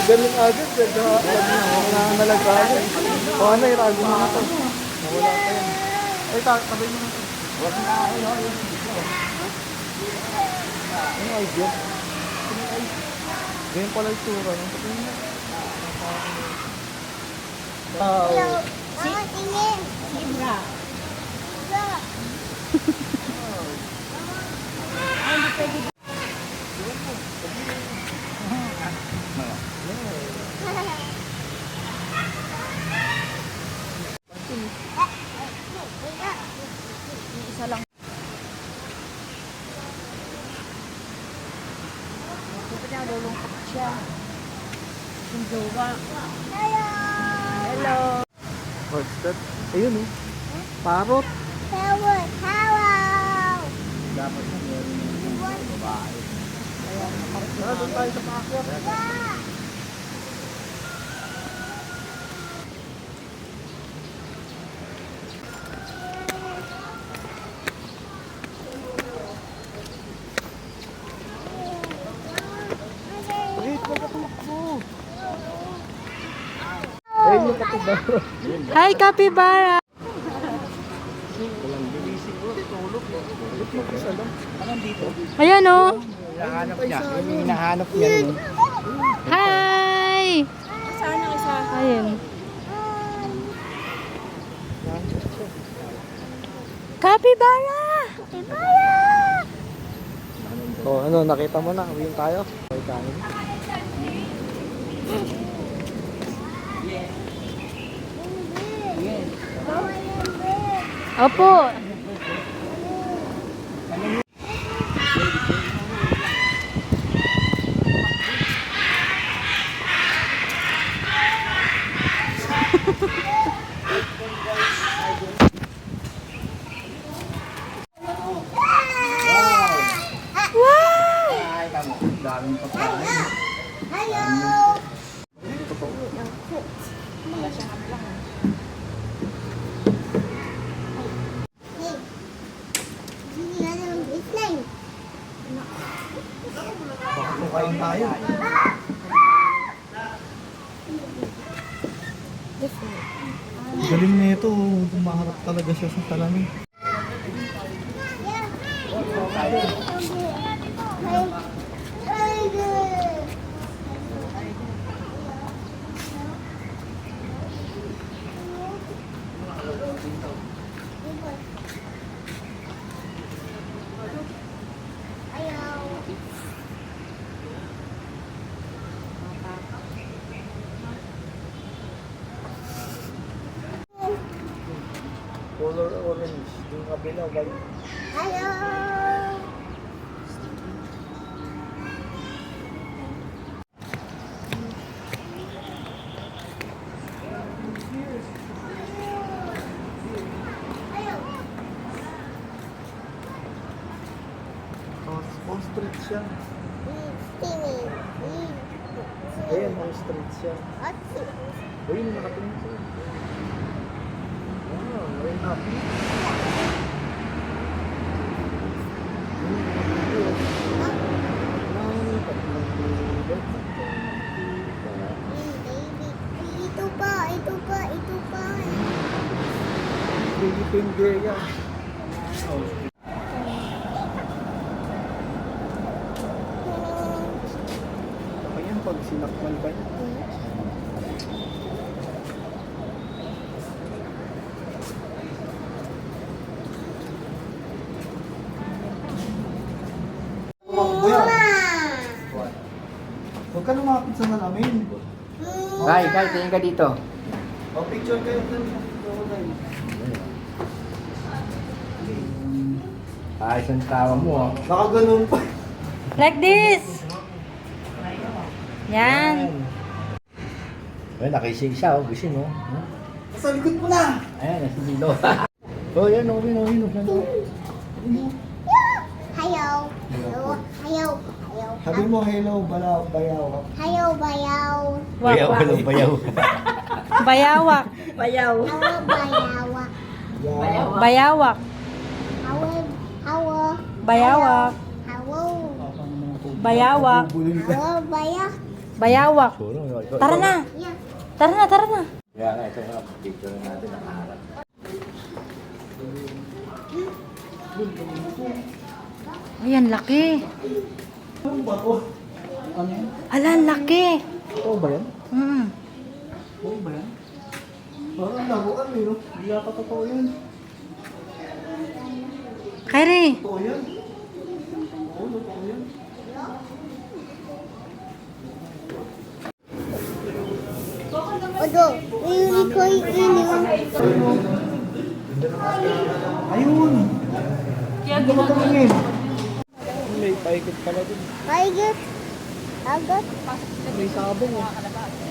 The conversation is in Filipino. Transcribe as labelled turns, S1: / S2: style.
S1: Galing agad. Wala na nalagagad. O ano, irago mo na ito. Nawala pa yan. Ay, tabay mo na ito. Ano ay dyan? Ganyan pala yung tura. Tao.
S2: Mama, tingin. Zebra. Isa lang. Dapat niya lulungkot siya. Yung jowa. Hello.
S1: What's that? Ayun oh. Parot.
S2: Hello. Hello.
S1: Dapat na meron yung babae. Doon tayo sa paakyat. Wait, magkatumakbo. Ayun yung kapibara.
S3: Hi, Capybara!
S1: Walang bilising ko. Tulog. Tulog mag-isa lang. Anong dito?
S3: Ayan o.
S1: Hinahanap niya. Yung hinahanap niya.
S3: Hi!
S2: Saan ang isa?
S3: Ayun. Capybara!
S1: Oh, ano, nakita mo na. Uwiin tayo. Okay, kanin.
S3: Opo.
S1: Ay, tamo. Daming pagkain.
S2: Hello.
S1: Baka kukain tayo. Galing na ito. Tumaharap talaga siya sa salamin. Color orange. Yung kabila, white.
S2: Hello.
S1: Ostrich siya. Ayan, ostrich siya. Ayun, nakatingin siya. Wow, very happy.
S2: Ito pa.
S1: Philippine Gaya. Ayan, pag sinakmal ka niya. Huwag ka lumapit sa salamin.
S4: Kay, tingin ka dito.
S1: O, picture kayo.
S4: Ayos ang tawa mo, oh.
S1: Nakaganon pa.
S3: Like this! Yan.
S4: Ay, nakisig siya, oh. Gising, oh.
S1: Sa likod mo na!
S4: Ayan, nasa dilo. Oh, yan, oh, yun.
S1: Sabi mo, hello, balaw, bayaw.
S4: Bayaw, bayaw.
S3: Bayawak.
S1: Yan.
S3: Bayawak. Bayawak. Bayawak. Bayawak.
S4: Siguro, ikaw-
S3: Tara na. Tara na, tara na.
S4: Kaya nga, ito nga, picture natin ang harap.
S3: Ayan, laki.
S1: Ano ba to? Ano yan?
S3: Ala, laki.
S1: Oo ba yan?
S3: Mm.
S1: Oo ba yan? Parang laruan eh, no? Hindi yata totoo yan.
S3: Kyrie.
S1: Totoo yan. Oo, totoo yan.
S2: Odo, yung ko yun.
S1: Ayun! Hindi ko tumingin. May paikot pala dun.
S2: Paigit. Agot.
S1: May sabong eh.